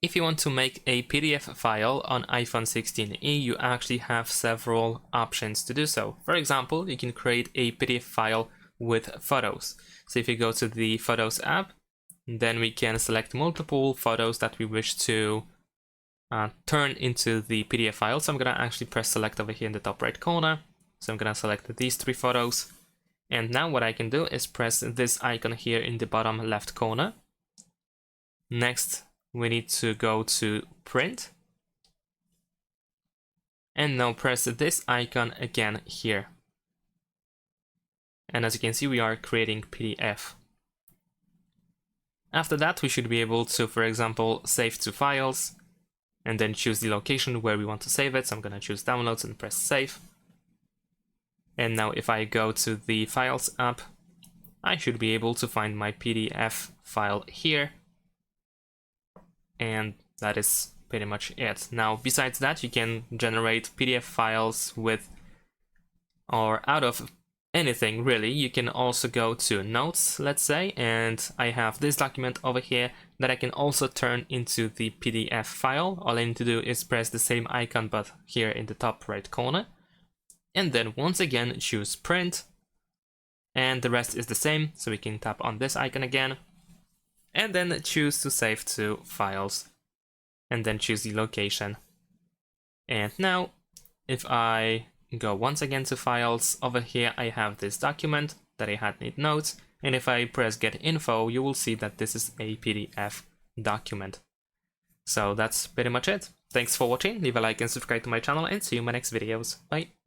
If you want to make a PDF file on iPhone 16e, you actually have several options to do so. For example, you can create a PDF file with photos. So if you go to the Photos app, then we can select multiple photos that we wish to turn into the PDF file. So I'm going to actually press select over here in the top right corner. So I'm going to select these 3 photos. And now what I can do is press this icon here in the bottom left corner. Next, we need to go to print. And now press this icon again here. And as you can see, we are creating PDF. After that, we should be able to, for example, save to files, and then choose the location where we want to save it. So I'm going to choose downloads and press save. And now if I go to the Files app, I should be able to find my PDF file here. And that is pretty much it. Now, besides that, you can generate PDF files with or out of anything really. You can also go to Notes, let's say, and I have this document over here that I can also turn into the PDF file. All I need to do is press the same icon but here in the top right corner. And then once again choose print, and the rest is the same, so we can tap on this icon again, and then choose to save to files, and then choose the location. And now, if I go once again to files, over here I have this document that I had need notes, and if I press get info, you will see that this is a PDF document. So that's pretty much it. Thanks for watching, leave a like and subscribe to my channel, and see you in my next videos. Bye!